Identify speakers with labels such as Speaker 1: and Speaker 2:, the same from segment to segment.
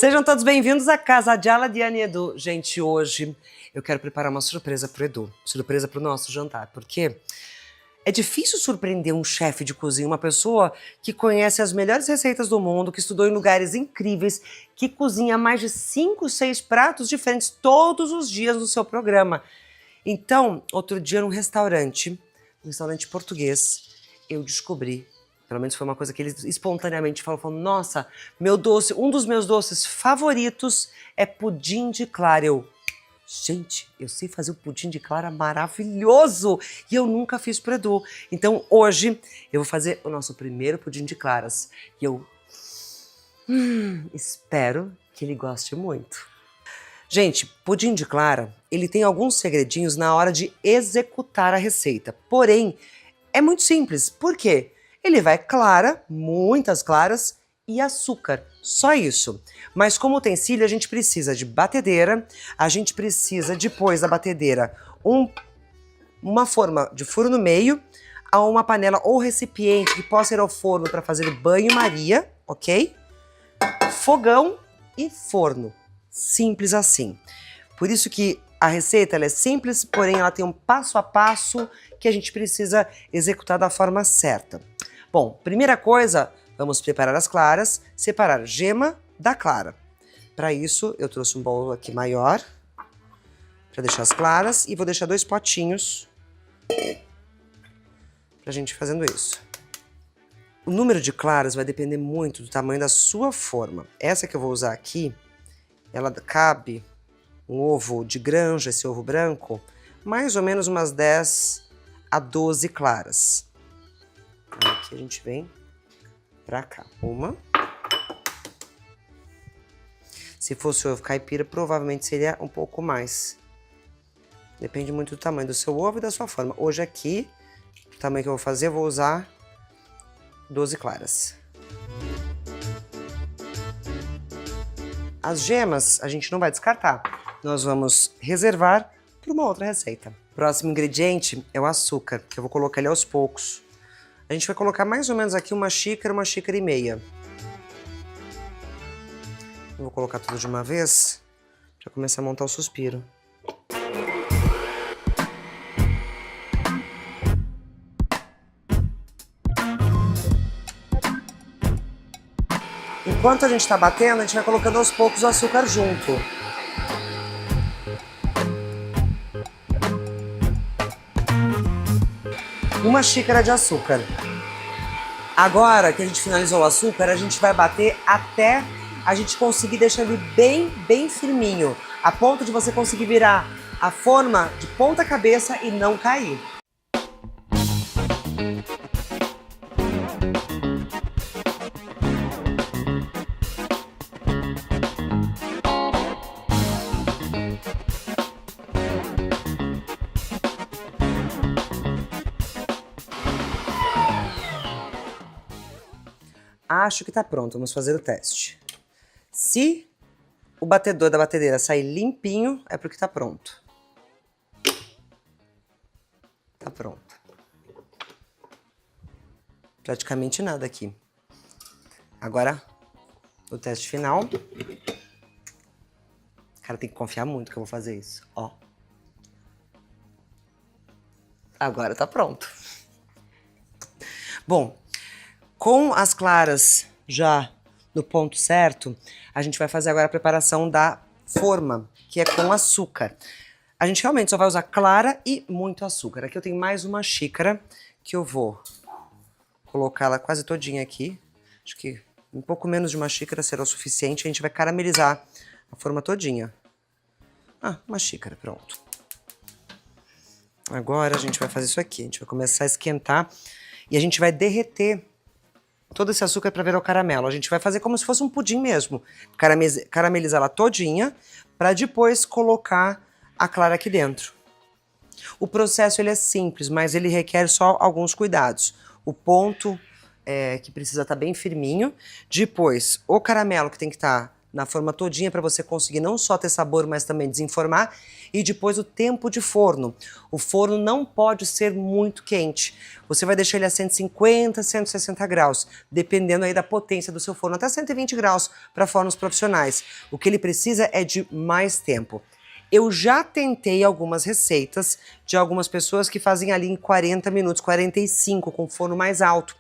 Speaker 1: Sejam todos bem-vindos à casa de Aladiane e Edu. Gente, hoje eu quero preparar uma surpresa pro Edu, surpresa pro nosso jantar, porque é difícil surpreender um chefe de cozinha, uma pessoa que conhece as melhores receitas do mundo, que estudou em lugares incríveis, que cozinha mais de 5, 6 pratos diferentes todos os dias no seu programa. Então, outro dia num restaurante português, eu descobri, pelo menos foi uma coisa que ele espontaneamente falou, nossa, meu doce, um dos meus doces favoritos é pudim de clara. Gente, eu sei fazer o pudim de clara maravilhoso e eu nunca fiz pro Edu. Então hoje eu vou fazer o nosso primeiro pudim de claras e eu espero que ele goste muito. Gente, pudim de clara, ele tem alguns segredinhos na hora de executar a receita. Porém, é muito simples. Por quê? Ele vai clara, muitas claras e açúcar, só isso. Mas como utensílio a gente precisa de batedeira, a gente precisa depois da batedeira uma forma de furo no meio, a uma panela ou recipiente que possa ir ao forno para fazer banho-maria, ok? Fogão e forno, simples assim. Por isso que a receita ela é simples, porém ela tem um passo a passo que a gente precisa executar da forma certa. Bom, primeira coisa, vamos preparar as claras, separar gema da clara. Para isso, eu trouxe um bolo aqui maior, para deixar as claras, e vou deixar 2 potinhos para a gente fazendo isso. O número de claras vai depender muito do tamanho da sua forma. Essa que eu vou usar aqui, ela cabe um ovo de granja, esse ovo branco, mais ou menos umas 10 a 12 claras. Aqui a gente vem pra cá. Uma. Se fosse ovo caipira, provavelmente seria um pouco mais. Depende muito do tamanho do seu ovo e da sua forma. Hoje aqui, o tamanho que eu vou fazer, eu vou usar 12 claras. As gemas a gente não vai descartar. Nós vamos reservar para uma outra receita. Próximo ingrediente é o açúcar, que eu vou colocar ele aos poucos. A gente vai colocar mais ou menos aqui uma xícara e meia. Eu vou colocar tudo de uma vez, para começar a montar o suspiro. Enquanto a gente está batendo, a gente vai colocando aos poucos o açúcar junto. Uma xícara de açúcar. Agora que a gente finalizou o açúcar, a gente vai bater até a gente conseguir deixar ele bem firminho, a ponto de você conseguir virar a forma de ponta cabeça e não cair. Acho que tá pronto, vamos fazer o teste. Se o batedor da batedeira sair limpinho, é porque tá pronto. Tá pronto. Praticamente nada aqui. Agora, o teste final. Cara, tem que confiar muito que eu vou fazer isso, ó. Agora tá pronto. Bom, com as claras já no ponto certo, a gente vai fazer agora a preparação da forma, que é com açúcar. A gente realmente só vai usar clara e muito açúcar. Aqui eu tenho mais uma xícara que eu vou colocar ela quase todinha aqui. Acho que um pouco menos de uma xícara será o suficiente. A gente vai caramelizar a forma todinha. Ah, uma xícara, pronto. Agora a gente vai fazer isso aqui. A gente vai começar a esquentar e a gente vai derreter todo esse açúcar para virar o caramelo. A gente vai fazer como se fosse um pudim mesmo. Caramelizar ela todinha para depois colocar a clara aqui dentro. O processo ele é simples, mas ele requer só alguns cuidados. O ponto que precisa estar bem firminho. Depois, o caramelo que tem que estar na forma todinha para você conseguir não só ter sabor, mas também desenformar. E depois o tempo de forno. O forno não pode ser muito quente. Você vai deixar ele a 150, 160 graus, dependendo aí da potência do seu forno, até 120 graus para fornos profissionais. O que ele precisa é de mais tempo. Eu já tentei algumas receitas de algumas pessoas que fazem ali em 40 minutos, 45, com forno mais alto.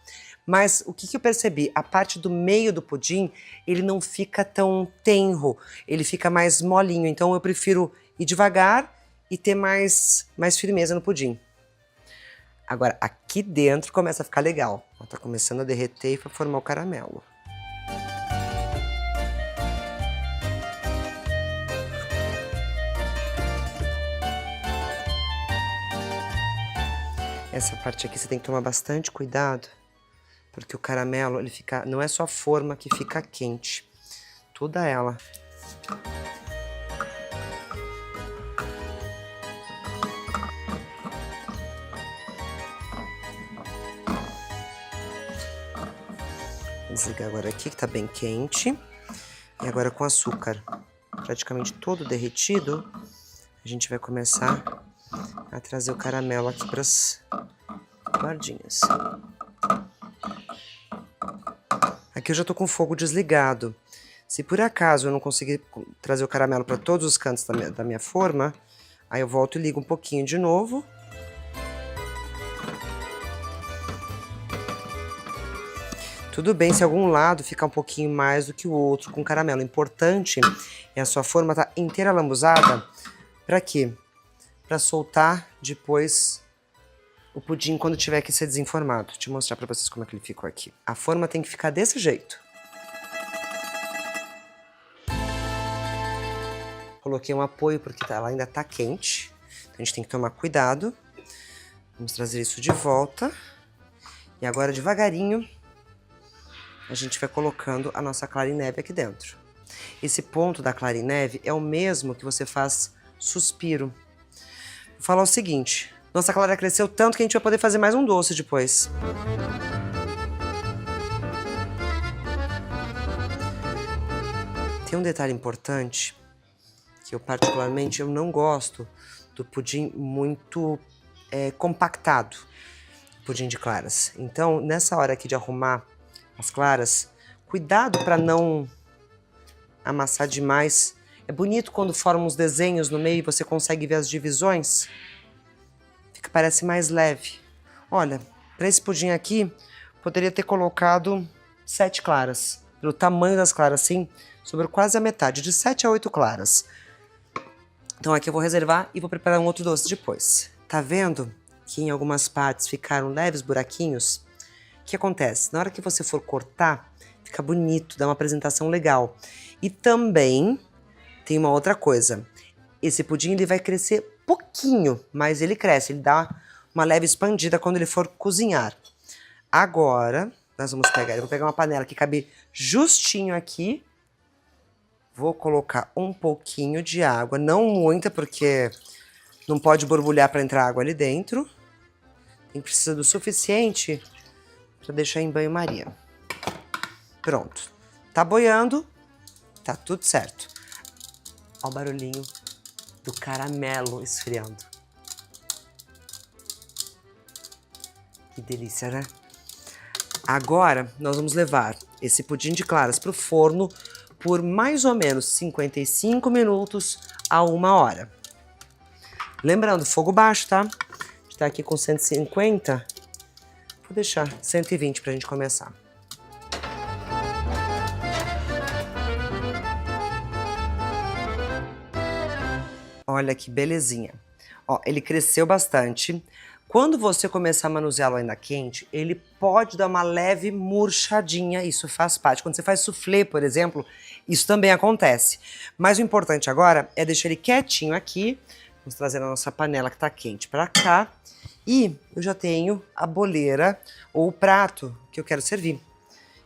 Speaker 1: Mas o que eu percebi? A parte do meio do pudim, ele não fica tão tenro, ele fica mais molinho. Então eu prefiro ir devagar e ter mais firmeza no pudim. Agora, aqui dentro começa a ficar legal. Ó, tá começando a derreter para formar o caramelo. Essa parte aqui você tem que tomar bastante cuidado, porque o caramelo, ele fica, não é só a forma que fica quente, toda ela. Vou desligar agora aqui, que tá bem quente. E agora com açúcar praticamente todo derretido, a gente vai começar a trazer o caramelo aqui para as bordinhas. Aqui eu já tô com o fogo desligado. Se por acaso eu não conseguir trazer o caramelo para todos os cantos da minha forma, aí eu volto e ligo um pouquinho de novo. Tudo bem se algum lado ficar um pouquinho mais do que o outro com caramelo. O importante é a sua forma estar inteira lambuzada. Para quê? Para soltar depois o pudim quando tiver que ser desenformado. Deixa eu mostrar para vocês como é que ele ficou aqui. A forma tem que ficar desse jeito. Coloquei um apoio porque ela ainda tá quente. Então a gente tem que tomar cuidado. Vamos trazer isso de volta. E agora devagarinho a gente vai colocando a nossa clara em neve aqui dentro. Esse ponto da clara em neve é o mesmo que você faz suspiro. Vou falar o seguinte, nossa clara cresceu tanto que a gente vai poder fazer mais um doce depois. Tem um detalhe importante, que eu particularmente eu não gosto do pudim muito compactado, pudim de claras. Então, nessa hora aqui de arrumar as claras, cuidado para não amassar demais. É bonito quando formam uns desenhos no meio e você consegue ver as divisões. Parece mais leve. Olha, para esse pudim aqui, poderia ter colocado 7 claras. Pelo tamanho das claras, assim, sobrou quase a metade, de 7 a 8 claras. Então aqui eu vou reservar e vou preparar um outro doce depois. Tá vendo que em algumas partes ficaram leves buraquinhos? O que acontece? Na hora que você for cortar, fica bonito, dá uma apresentação legal. E também tem uma outra coisa. Esse pudim ele vai crescer pouquinho, mas ele cresce, ele dá uma leve expandida quando ele for cozinhar. Agora, nós vamos pegar, eu vou pegar uma panela que cabe justinho aqui. Vou colocar um pouquinho de água, não muita, porque não pode borbulhar para entrar água ali dentro. Tem que precisar do suficiente para deixar em banho-maria. Pronto. Tá boiando, tá tudo certo. Ó o barulhinho do caramelo esfriando. Que delícia, né? Agora, nós vamos levar esse pudim de claras para o forno por mais ou menos 55 minutos a 1 hora. Lembrando, fogo baixo, tá? A gente tá aqui com 150. Vou deixar 120 pra gente começar. Olha que belezinha. Ó, ele cresceu bastante. Quando você começar a manuseá-lo ainda quente, ele pode dar uma leve murchadinha, isso faz parte. Quando você faz soufflé, por exemplo, isso também acontece. Mas o importante agora é deixar ele quietinho aqui. Vamos trazer a nossa panela que tá quente para cá. E eu já tenho a boleira ou o prato que eu quero servir.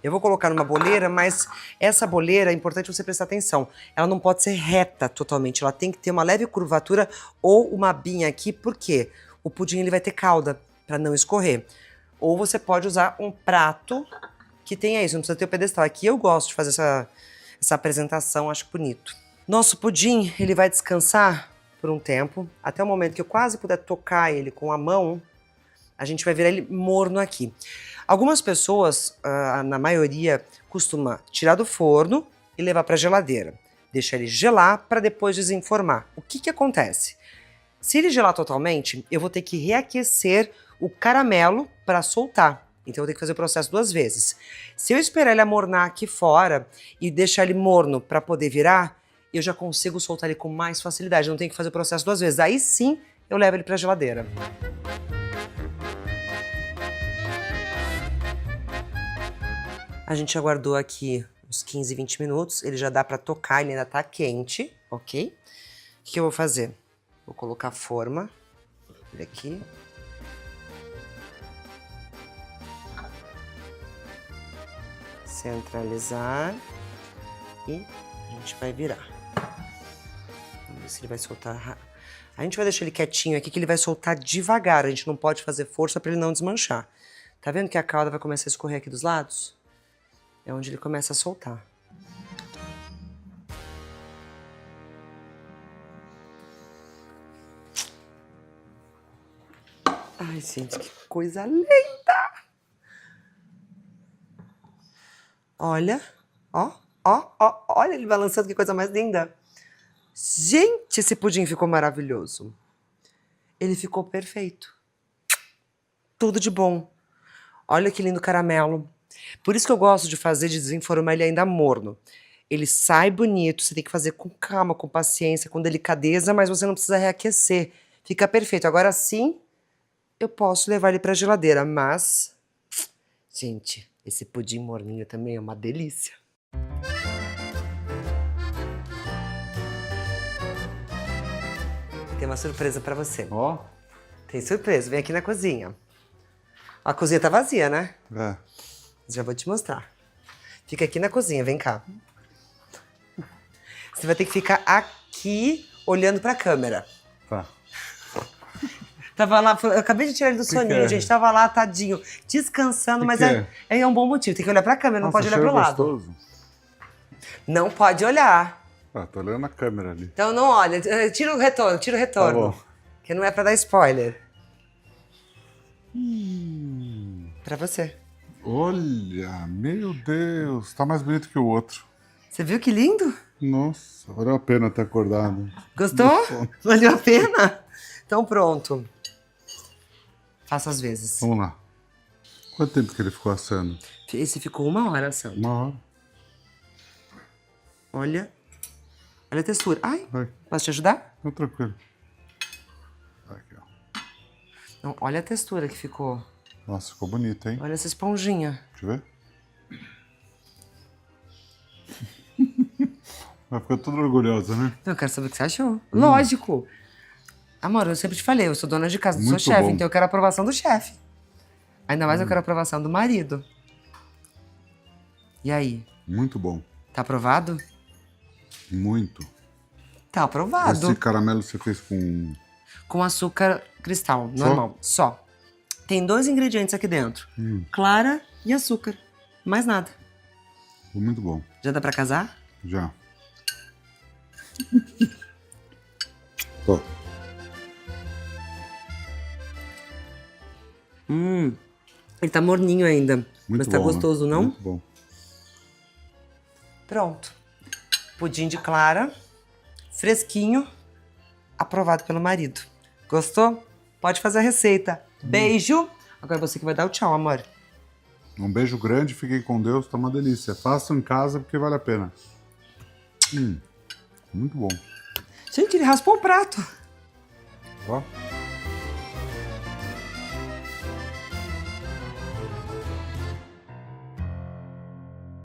Speaker 1: Eu vou colocar numa boleira, mas essa boleira, é importante você prestar atenção. Ela não pode ser reta totalmente, ela tem que ter uma leve curvatura ou uma binha aqui, por quê? O pudim ele vai ter calda, para não escorrer. Ou você pode usar um prato que tenha isso, não precisa ter o pedestal. Aqui eu gosto de fazer essa apresentação, acho bonito. Nosso pudim, ele vai descansar por um tempo, até o momento que eu quase puder tocar ele com a mão, a gente vai virar ele morno aqui. Algumas pessoas, na maioria, costuma tirar do forno e levar para a geladeira. Deixa ele gelar para depois desenformar. O que que acontece? Se ele gelar totalmente, eu vou ter que reaquecer o caramelo para soltar. Então eu vou ter que fazer o processo 2 vezes. Se eu esperar ele amornar aqui fora e deixar ele morno para poder virar, eu já consigo soltar ele com mais facilidade. Não tenho que fazer o processo 2 vezes. Aí sim, eu levo ele para a geladeira. A gente aguardou aqui uns 15, 20 minutos. Ele já dá para tocar, ele ainda tá quente, ok? O que eu vou fazer? Vou colocar a forma aqui. Centralizar. E a gente vai virar. Vamos ver se ele vai soltar. A gente vai deixar ele quietinho aqui, que ele vai soltar devagar. A gente não pode fazer força para ele não desmanchar. Tá vendo que a calda vai começar a escorrer aqui dos lados? É onde ele começa a soltar. Ai, gente, que coisa linda! Olha, olha ele balançando, que coisa mais linda. Gente, esse pudim ficou maravilhoso. Ele ficou perfeito. Tudo de bom. Olha que lindo caramelo. Por isso que eu gosto de fazer, de desenformar ele ainda morno. Ele sai bonito, você tem que fazer com calma, com paciência, com delicadeza, mas você não precisa reaquecer. Fica perfeito. Agora sim, eu posso levar ele para a geladeira, mas... Gente, esse pudim morninho também é uma delícia. Tem uma surpresa para você.
Speaker 2: Ó.
Speaker 1: Tem surpresa, vem aqui na cozinha. A cozinha tá vazia, né?
Speaker 2: É.
Speaker 1: Já vou te mostrar. Fica aqui na cozinha, vem cá. Você vai ter que ficar aqui olhando pra câmera.
Speaker 2: Tá.
Speaker 1: Tava lá, eu acabei de tirar ele do soninho,
Speaker 2: é?
Speaker 1: gente. Tava lá, tadinho, descansando, mas é um bom motivo. Tem que olhar pra câmera, não pode olhar pro lado.
Speaker 2: Gostoso.
Speaker 1: Não pode olhar.
Speaker 2: Ah, tô olhando a câmera ali.
Speaker 1: Então não olha. Tira o retorno, tira o retorno.
Speaker 2: Tá bom.
Speaker 1: Que não é pra dar spoiler. Pra você.
Speaker 2: Olha, meu Deus, tá mais bonito que o outro.
Speaker 1: Você viu que lindo?
Speaker 2: Nossa, valeu a pena ter acordado.
Speaker 1: Gostou? Valeu a pena? Então pronto. Faça às vezes.
Speaker 2: Vamos lá. Quanto tempo que ele ficou assando?
Speaker 1: Esse ficou 1 hora assando.
Speaker 2: 1 hora.
Speaker 1: Olha. Olha a textura. Ai,
Speaker 2: Vai.
Speaker 1: posso te ajudar?
Speaker 2: Tá tranquilo. Aqui, ó.
Speaker 1: Não, olha a textura que ficou.
Speaker 2: Nossa, ficou bonito, hein?
Speaker 1: Olha essa esponjinha.
Speaker 2: Deixa eu ver. Vai ficar toda orgulhosa, né?
Speaker 1: Eu quero saber o que você achou. Lógico. Amor, eu sempre te falei, eu sou dona de casa, não sou
Speaker 2: Muito
Speaker 1: chefe,
Speaker 2: bom.
Speaker 1: então eu quero a aprovação do chefe. Ainda mais eu quero a aprovação do marido. E aí?
Speaker 2: Muito bom.
Speaker 1: Tá aprovado?
Speaker 2: Muito.
Speaker 1: Tá aprovado.
Speaker 2: Esse caramelo você fez com...
Speaker 1: Com açúcar cristal, normal. Só. Tem 2 ingredientes aqui dentro. Clara e açúcar. Mais nada.
Speaker 2: Ficou muito bom.
Speaker 1: Já dá pra casar?
Speaker 2: Já. Ó.
Speaker 1: Ele tá morninho ainda.
Speaker 2: Muito
Speaker 1: mas tá
Speaker 2: bom,
Speaker 1: gostoso,
Speaker 2: né?
Speaker 1: não?
Speaker 2: Muito bom.
Speaker 1: Pronto. Pudim de clara, fresquinho, aprovado pelo marido. Gostou? Pode fazer a receita. Beijo. Agora você que vai dar o tchau, amor.
Speaker 2: Um beijo grande, fiquem com Deus, tá uma delícia. Façam em casa porque vale a pena. Muito bom.
Speaker 1: Gente, ele raspou o prato.
Speaker 2: Ó.